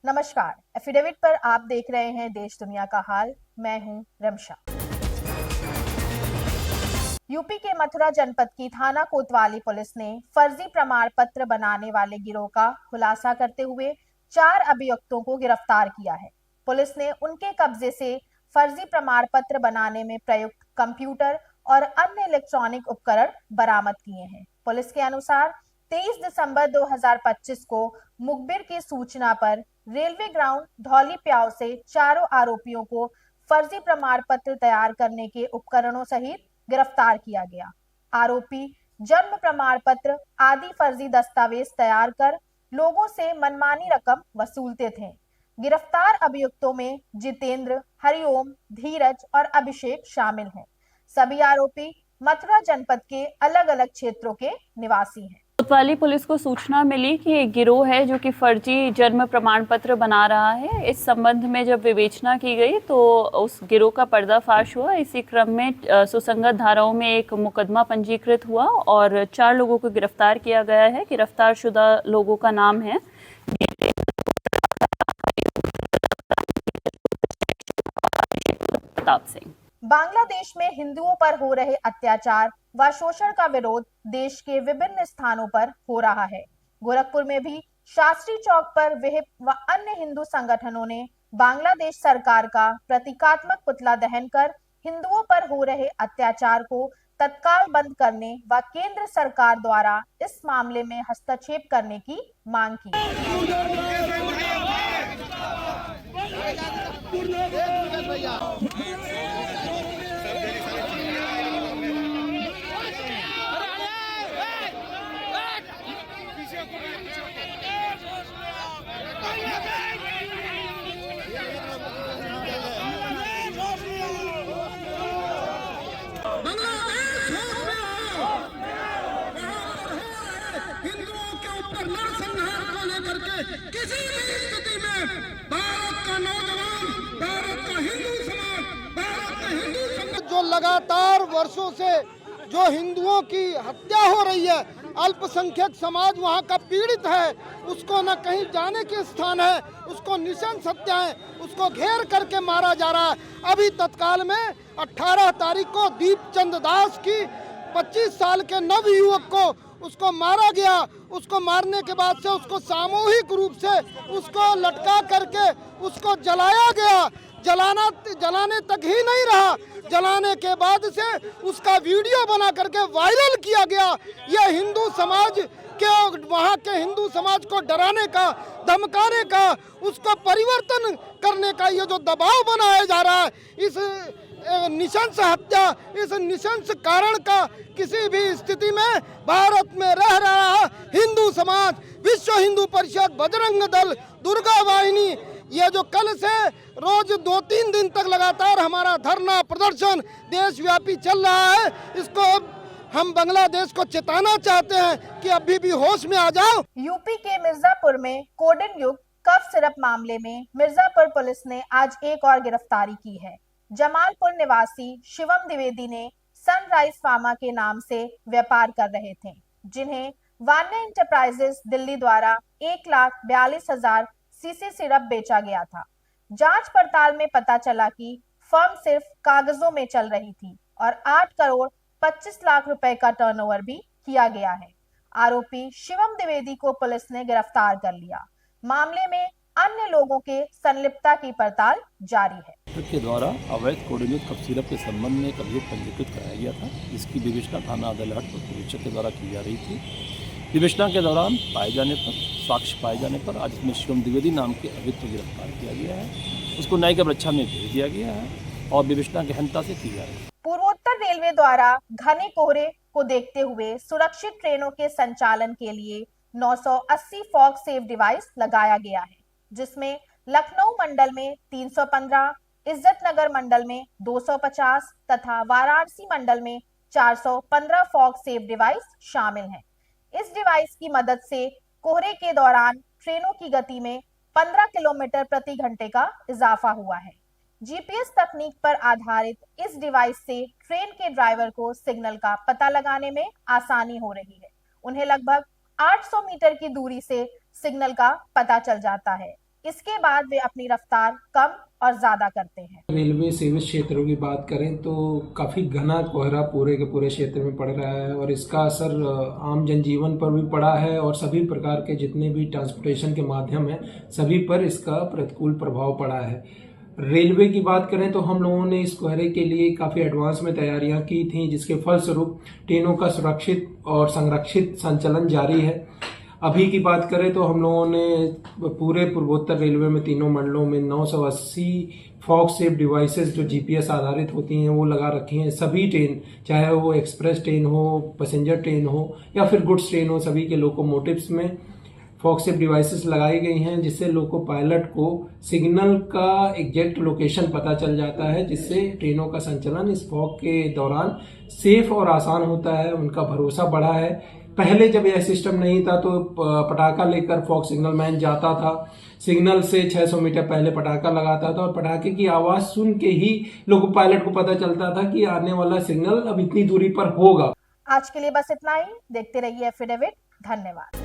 नमस्कार, एफिडेविट पर आप देख रहे हैं देश दुनिया का हाल। मैं हूं रमशा। यूपी के मथुरा जनपद की थाना कोतवाली पुलिस ने फर्जी प्रमाण पत्र बनाने वाले गिरोह का खुलासा करते हुए 4 अभियुक्तों को गिरफ्तार किया है। पुलिस ने उनके कब्जे से फर्जी प्रमाण पत्र बनाने में प्रयुक्त कंप्यूटर और अन्य इलेक्ट्रॉनिक उपकरण बरामद किए हैं। पुलिस के अनुसार 23 दिसंबर 2025 को मुखबिर की सूचना पर रेलवे ग्राउंड धौली प्याव से चारों आरोपियों को फर्जी प्रमाण पत्र तैयार करने के उपकरणों सहित गिरफ्तार किया गया। आरोपी जन्म प्रमाण पत्र आदि फर्जी दस्तावेज तैयार कर लोगों से मनमानी रकम वसूलते थे। गिरफ्तार अभियुक्तों में जितेंद्र, हरिओम, धीरज और अभिषेक शामिल हैं। सभी आरोपी मथुरा जनपद के अलग अलग क्षेत्रों के निवासी हैं। कोतवाली पुलिस को सूचना मिली कि एक गिरोह है जो कि फर्जी जन्म प्रमाण पत्र बना रहा है। इस संबंध में जब विवेचना की गई तो उस गिरोह का पर्दाफाश हुआ। इसी क्रम में सुसंगत धाराओं में एक मुकदमा पंजीकृत हुआ और 4 लोगों को गिरफ्तार किया गया है। गिरफ्तार शुदा लोगों का नाम है प्रताप सिंह। बांग्लादेश में हिंदुओं पर हो रहे अत्याचार व शोषण का विरोध देश के विभिन्न स्थानों पर हो रहा है। गोरखपुर में भी शास्त्री चौक पर विहिप व अन्य हिंदू संगठनों ने बांग्लादेश सरकार का प्रतीकात्मक पुतला दहन कर हिंदुओं पर हो रहे अत्याचार को तत्काल बंद करने व केंद्र सरकार द्वारा इस मामले में हस्तक्षेप करने की मांग की। हिंदुओं के ऊपर नरसंहार को लेकर के किसी भी स्थिति में भारत का नौजवान, भारत का हिंदू समाज जो लगातार वर्षों से जो हिंदुओं की हत्या हो रही है, अल्पसंख्यक समाज वहाँ का पीड़ित है, उसको न कहीं जाने के स्थान है, उसको निशंस हत्या है, उसको घेर करके मारा जा रहा है। अभी तत्काल में 18 तारीख को दीपचंद दास की 25 साल के नव युवक को उसको मारा गया। उसको मारने के बाद से उसको सामूहिक रूप से उसको लटका करके उसको जलाया गया। जलाने तक ही नहीं रहा, जलाने के बाद से उसका वीडियो बना करके वायरल किया गया। यह हिंदू समाज के वहाँ के हिंदू समाज को डराने का, धमकाने का, उसको परिवर्तन करने का ये जो दबाव बनाया जा रहा है, इस निशंस हत्या, इस निशंस कारण का किसी भी स्थिति में भारत में रह रहा हिंदू समाज, विश्व हिंदू परिषद, बजरंग दल, दुर्गा वाहिनी, ये जो कल से रोज 2-3 दिन तक लगातार हमारा धरना प्रदर्शन देशव्यापी चल रहा है, इसको हम बांग्लादेश को चेताना चाहते हैं कि अभी भी होश में आ जाओ। यूपी के मिर्जापुर में कोडेन युक्त कफ सिरप मामले में मिर्जापुर पुलिस ने आज एक और गिरफ्तारी की है। जमालपुर निवासी शिवम द्विवेदी ने सनराइज फार्मा के नाम से व्यापार कर रहे थे, जिन्हें वान्या इंटरप्राइजेस दिल्ली द्वारा 1,42,000 सीसी सिरप बेचा गया था। जांच पड़ताल में पता चला कि फर्म सिर्फ कागजों में चल रही थी और 8 करोड़ 25 लाख रुपए का टर्नओवर भी किया गया है। आरोपी शिवम द्विवेदी को पुलिस ने गिरफ्तार कर लिया। मामले में अन्य लोगों के संलिप्तता की पड़ताल जारी है। के द्वारा अवैध कोडेन कफ सिरप के संबंध में एक अभियोग पंजीकृत कराया गया था। इसकी विवेचना थाना अदालत पुलिस के द्वारा की जा रही थी। विवेचना के दौरान पाए जाने पर, साक्ष्य पाए जाने पर आज इसमें शिवम द्विवेदी नाम के अभियुक्त को गिरफ्तार किया गया है। उसको न्यायिक रक्षा में भेज दिया गया है और विवेचना गहनता से की जा रही है। पूर्वोत्तर रेलवे द्वारा घने कोहरे को देखते हुए सुरक्षित ट्रेनों के संचालन के लिए 980 फॉग सेफ डिवाइस लगाया गया है, जिसमें लखनऊ मंडल में 315, इज्जतनगर मंडल में 250 तथा वाराणसी मंडल में 415 फॉग सेफ डिवाइस शामिल हैं। इस डिवाइस की मदद से कोहरे के दौरान ट्रेनों की गति में 15 किलोमीटर प्रति घंटे का इजाफा हुआ है। जीपीएस तकनीक पर आधारित इस डिवाइस से ट्रेन के ड्राइवर को सिग्नल का पता लगाने में आसानी हो रही है। उन्हें लगभग 800 मीटर की दूरी से सिग्नल का पता चल जाता है। इसके बाद वे अपनी रफ्तार कम और ज्यादा करते हैं। रेलवे सेवित क्षेत्रों की बात करें तो काफ़ी घना कोहरा पूरे के पूरे क्षेत्र में पड़ रहा है और इसका असर आम जनजीवन पर भी पड़ा है और सभी प्रकार के जितने भी ट्रांसपोर्टेशन के माध्यम हैं सभी पर इसका प्रतिकूल प्रभाव पड़ा है। रेलवे की बात करें तो हम लोगों ने इस कोहरे के लिए काफ़ी एडवांस में तैयारियां की थी, जिसके फलस्वरूप ट्रेनों का सुरक्षित और संरक्षित संचालन जारी है। अभी की बात करें तो हम लोगों ने पूरे पूर्वोत्तर रेलवे में तीनों मंडलों में 980 फॉग सेफ डिवाइसेस जो जीपीएस आधारित होती हैं वो लगा रखी हैं। सभी ट्रेन, चाहे वो एक्सप्रेस ट्रेन हो, पैसेंजर ट्रेन हो या फिर गुड्स ट्रेन हो, सभी के लोकोमोटिव्स में फॉग सेफ डिवाइसेस लगाई गई हैं, जिससे लोको पायलट को सिग्नल का एग्जैक्ट लोकेशन पता चल जाता है, जिससे ट्रेनों का संचालन इस फॉग के दौरान सेफ और आसान होता है। उनका भरोसा बढ़ा है। पहले जब यह सिस्टम नहीं था तो पटाखा लेकर फॉग सिग्नल मैन जाता था, सिग्नल से 600 मीटर पहले पटाखा लगाता था और पटाखे की आवाज सुन के ही लोको पायलट को पता चलता था कि आने वाला सिग्नल अब इतनी दूरी पर होगा। आज के लिए बस इतना ही। देखते रहिए एफिडेविट। धन्यवाद।